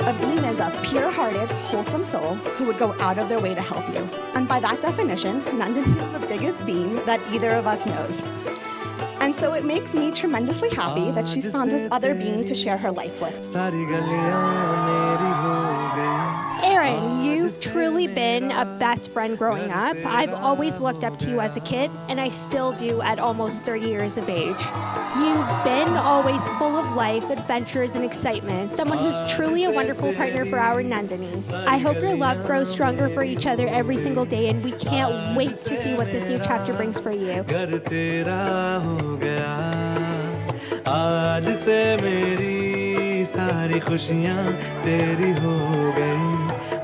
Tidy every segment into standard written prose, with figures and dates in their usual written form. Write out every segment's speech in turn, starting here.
A bean is a pure-hearted, wholesome soul who would go out of their way to help you. And by that definition, Nandini is the biggest bean that either of us knows. And so it makes me tremendously happy that she's found this other being to share her life with. Aaron, you've truly been a best friend growing up. I've always looked up to you as a kid, and I still do at almost 30 years of age. You've been always full of life, adventures, and excitement, someone who's truly a wonderful partner for our Nandini. I hope your love grows stronger for each other every single day, and we can't wait to see what this new chapter brings for you. आज से मेरी सारी खुशियाँ तेरी हो गई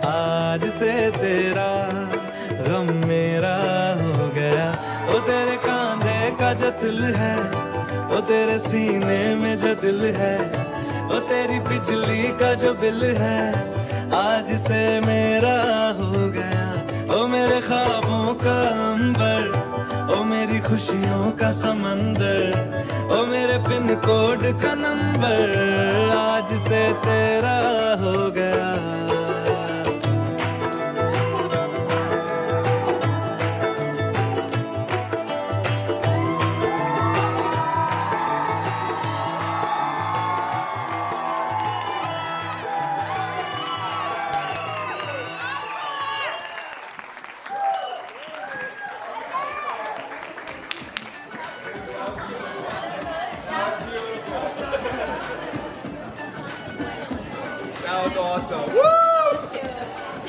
आज से तेरा गम मेरा हो गया ओ तेरे कांधे का जो दिल है ओ तेरे सीने में जो दिल है ओ तेरी बिजली का जो बिल है आज से मेरा हो गया ओ मेरे ख्वाबों का अंबर ओ मेरी खुशियों का समंदर ओ मेरे पिन कोड का नंबर आज से तेरा हो गया That was awesome. Woo!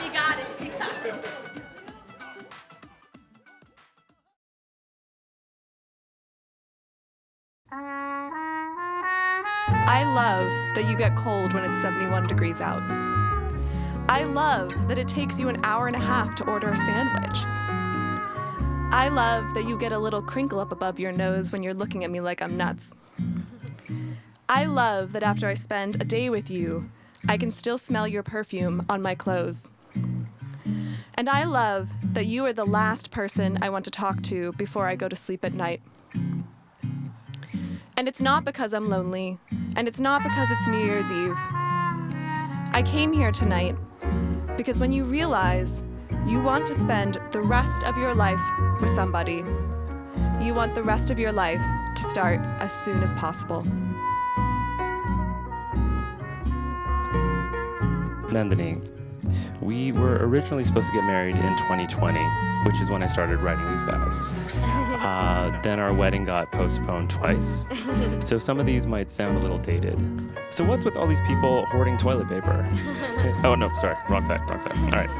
You got it. You got it. I love that you get cold when it's 71 degrees out. I love that it takes you an hour and a half to order a sandwich. I love that you get a little crinkle up above your nose when you're looking at me like I'm nuts. I love that after I spend a day with you, I can still smell your perfume on my clothes. And I love that you are the last person I want to talk to before I go to sleep at night. And it's not because I'm lonely, and it's not because it's New Year's Eve. I came here tonight because when you realize you want to spend the rest of your life with somebody, you want the rest of your life to start as soon as possible. Nandini, we were originally supposed to get married in 2020, which is when I started writing these vows. Then our wedding got postponed twice, so some of these might sound a little dated. So what's with all these people hoarding toilet paper? Oh no, sorry, wrong side. All right.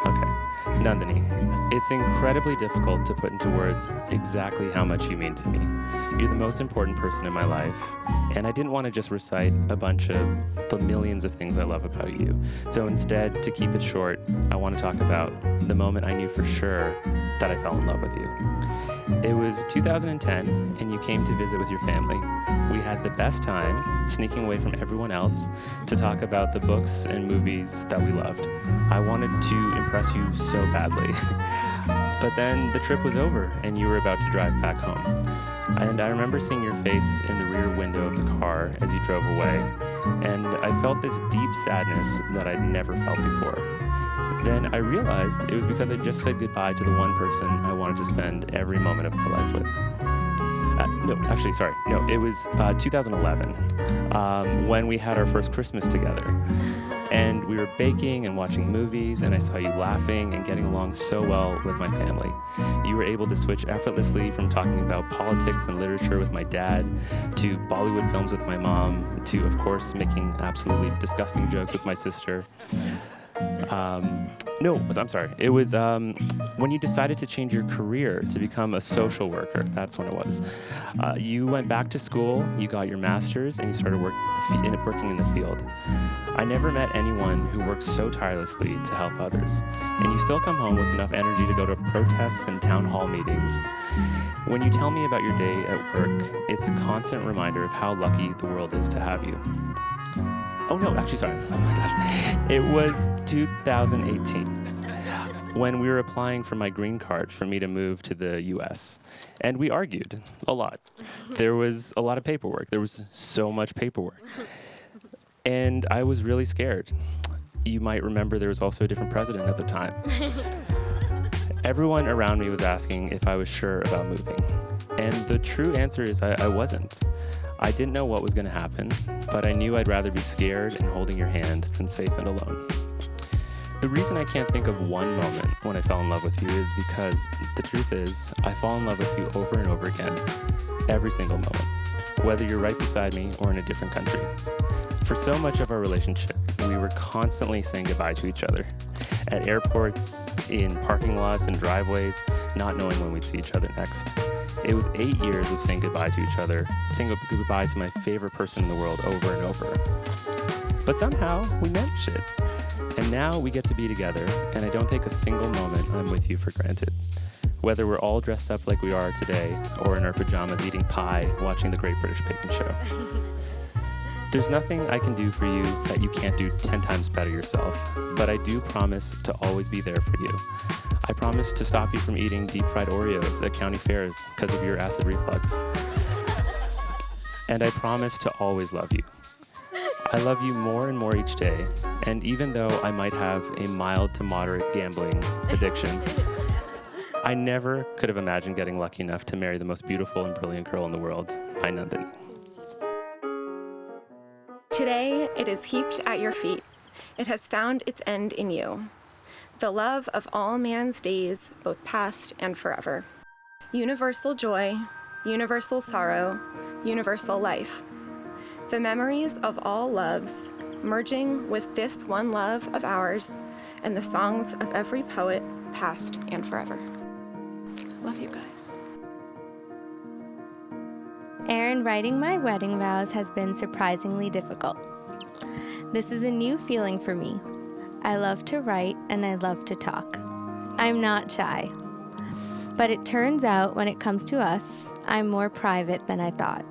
Okay, Nandini, it's incredibly difficult to put into words exactly how much you mean to me. You're the most important person in my life, and I didn't want to just recite a bunch of the millions of things I love about you. So instead, to keep it short, I want to talk about the moment I knew for sure that I fell in love with you. It was 2010, and you came to visit with your family. We had the best time sneaking away from everyone else to talk about the books and movies that we loved. I wanted to impress you so badly. But then the trip was over, and you were about to drive back home. And I remember seeing your face in the rear window of the car as you drove away, and I felt this deep sadness that I'd never felt before. Then I realized it was because I just said goodbye to the one person I wanted to spend every moment of my life with. It was 2011, when we had our first Christmas together. And we were baking and watching movies, and I saw you laughing and getting along so well with my family. You were able to switch effortlessly from talking about politics and literature with my dad, to Bollywood films with my mom, to, of course, making absolutely disgusting jokes with my sister. It was when you decided to change your career to become a social worker. That's when it was. You went back to school, you got your master's, and you started working in the field. I never met anyone who works so tirelessly to help others, and you still come home with enough energy to go to protests and town hall meetings. When you tell me about your day at work, it's a constant reminder of how lucky the world is to have you. Oh my gosh. It was 2018 when we were applying for my green card for me to move to the US. And we argued a lot. There was a lot of paperwork. There was so much paperwork. And I was really scared. You might remember there was also a different president at the time. Everyone around me was asking if I was sure about moving. And the true answer is I wasn't. I didn't know what was going to happen, but I knew I'd rather be scared and holding your hand than safe and alone. The reason I can't think of one moment when I fell in love with you is because the truth is, I fall in love with you over and over again, every single moment, whether you're right beside me or in a different country. For so much of our relationship, we were constantly saying goodbye to each other. At airports, in parking lots and driveways, not knowing when we'd see each other next. It was 8 years of saying goodbye to each other, saying goodbye to my favorite person in the world over and over. But somehow, we managed it. And now we get to be together, and I don't take a single moment I'm with you for granted. Whether we're all dressed up like we are today, or in our pajamas eating pie, watching the Great British Baking Show. There's nothing I can do for you that you can't do 10 times better yourself, but I do promise to always be there for you. I promise to stop you from eating deep-fried Oreos at county fairs because of your acid reflux. And I promise to always love you. I love you more and more each day, and even though I might have a mild to moderate gambling addiction, I never could have imagined getting lucky enough to marry the most beautiful and brilliant girl in the world, my Nandini. Today, it is heaped at your feet. It has found its end in you. The love of all man's days, both past and forever. Universal joy, universal sorrow, universal life. The memories of all loves, merging with this one love of ours, and the songs of every poet, past and forever. Love you guys. Aaron, writing my wedding vows has been surprisingly difficult. This is a new feeling for me. I love to write and I love to talk. I'm not shy. But it turns out when it comes to us, I'm more private than I thought.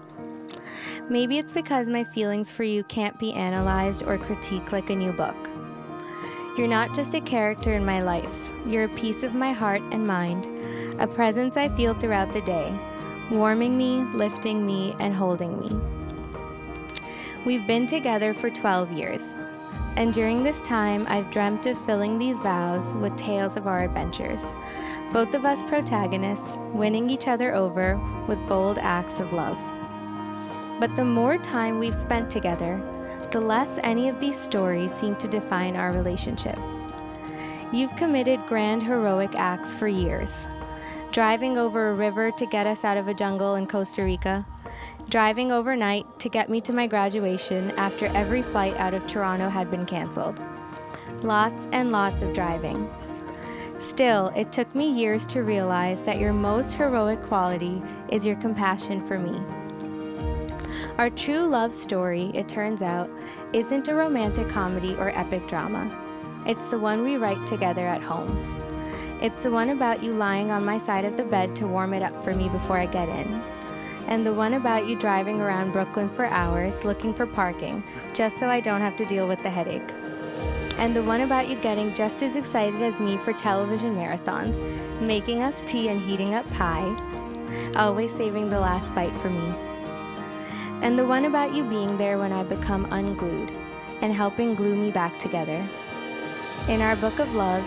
Maybe it's because my feelings for you can't be analyzed or critiqued like a new book. You're not just a character in my life. You're a piece of my heart and mind, a presence I feel throughout the day, warming me, lifting me, and holding me. We've been together for 12 years, and during this time, I've dreamt of filling these vows with tales of our adventures, both of us protagonists, winning each other over with bold acts of love. But the more time we've spent together, the less any of these stories seem to define our relationship. You've committed grand heroic acts for years. Driving over a river to get us out of a jungle in Costa Rica, driving overnight to get me to my graduation after every flight out of Toronto had been canceled. Lots and lots of driving. Still, it took me years to realize that your most heroic quality is your compassion for me. Our true love story, it turns out, isn't a romantic comedy or epic drama. It's the one we write together at home. It's the one about you lying on my side of the bed to warm it up for me before I get in. And the one about you driving around Brooklyn for hours looking for parking, just so I don't have to deal with the headache. And the one about you getting just as excited as me for television marathons, making us tea and heating up pie, always saving the last bite for me. And the one about you being there when I become unglued and helping glue me back together. In our book of love,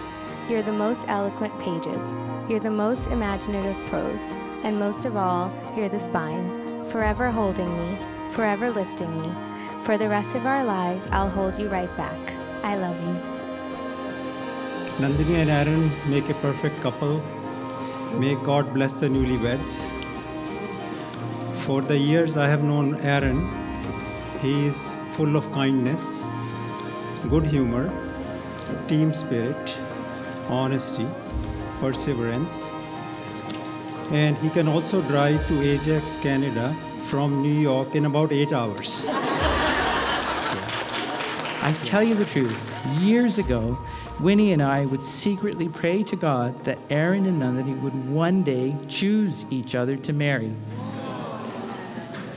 you're the most eloquent pages, you're the most imaginative prose, and most of all, you're the spine, forever holding me, forever lifting me. For the rest of our lives, I'll hold you right back. I love you. Nandini and Aaron make a perfect couple. May God bless the newlyweds. For the years I have known Aaron, he is full of kindness, good humor, team spirit, honesty, perseverance, and he can also drive to Ajax, Canada from New York in about 8 hours. I tell you the truth, years ago, Winnie and I would secretly pray to God that Aaron and Nandini would one day choose each other to marry.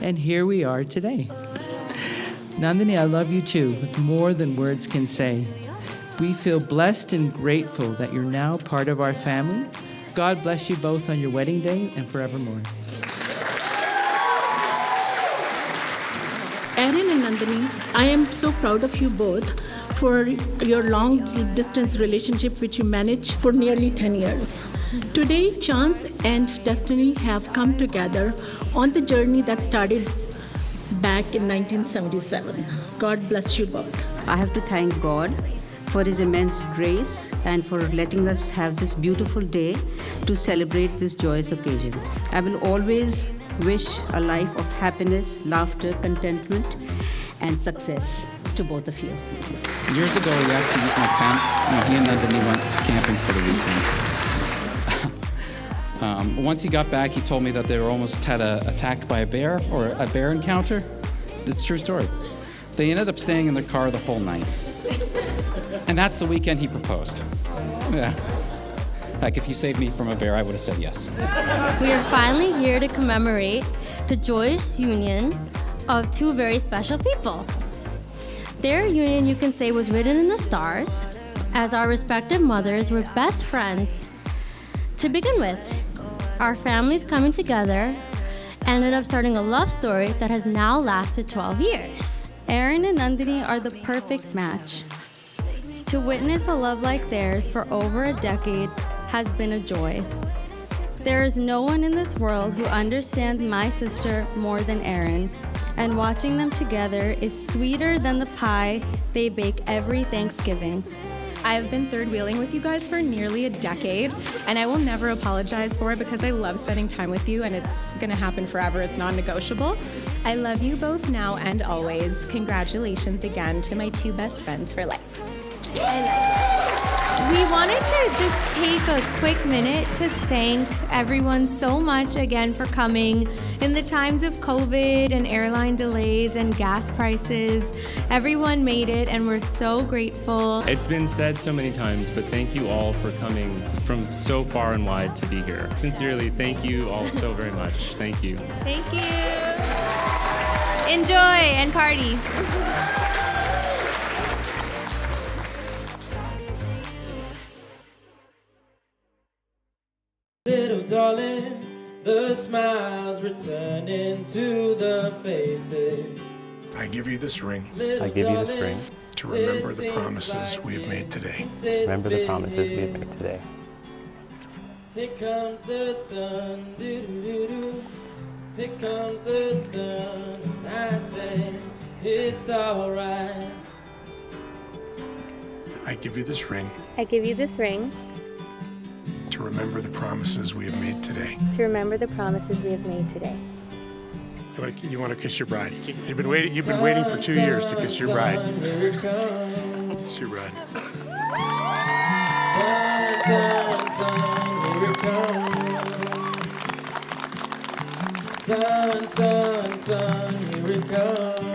And here we are today. Nandini, I love you too, with more than words can say. We feel blessed and grateful that you're now part of our family. God bless you both on your wedding day and forevermore. Aaron and Nandini, I am so proud of you both for your long distance relationship which you managed for nearly 10 years. Today, chance and destiny have come together on the journey that started back in 1977. God bless you both. I have to thank God for His immense grace and for letting us have this beautiful day to celebrate this joyous occasion. I will always wish a life of happiness, laughter, contentment, and success to both of you. Years ago, he asked to use my tent. He and Nandini went camping for the weekend. Once he got back, he told me that they were almost had attacked by a bear or a bear encounter. It's a true story. They ended up staying in their car the whole night. And that's the weekend he proposed. Yeah. Like, if you saved me from a bear, I would have said yes. We are finally here to commemorate the joyous union of two very special people. Their union, you can say, was written in the stars, as our respective mothers were best friends to begin with. Our families coming together ended up starting a love story that has now lasted 12 years. Aaron and Nandini are the perfect match. To witness a love like theirs for over a decade has been a joy. There is no one in this world who understands my sister more than Aaron, and watching them together is sweeter than the pie they bake every Thanksgiving. I have been third wheeling with you guys for nearly a decade, and I will never apologize for it because I love spending time with you, and it's gonna happen forever. It's non-negotiable. I love you both now and always. Congratulations again to my two best friends for life. We wanted to just take a quick minute to thank everyone so much again for coming. In the times of COVID and airline delays and gas prices, everyone made it and we're so grateful. It's been said so many times, but thank you all for coming from so far and wide to be here. Sincerely, thank you all so very much. Thank you. Thank you. Enjoy and party. Little darling, the smiles returning to the faces. I give you this ring. I give you this ring to remember the promises we have made today. to remember the promises we have made today. Here comes the sun, doo-doo-doo-doo. Here comes the sun. I say it's alright. I give you this ring I give you this ring to remember the promises we have made today. to remember the promises we have made today. You want to kiss your bride. You've been waiting for 2 years to kiss your bride. Here it comes. Kiss your bride. Sun, sun, sun, here it comes. Sun, sun, sun, here it comes.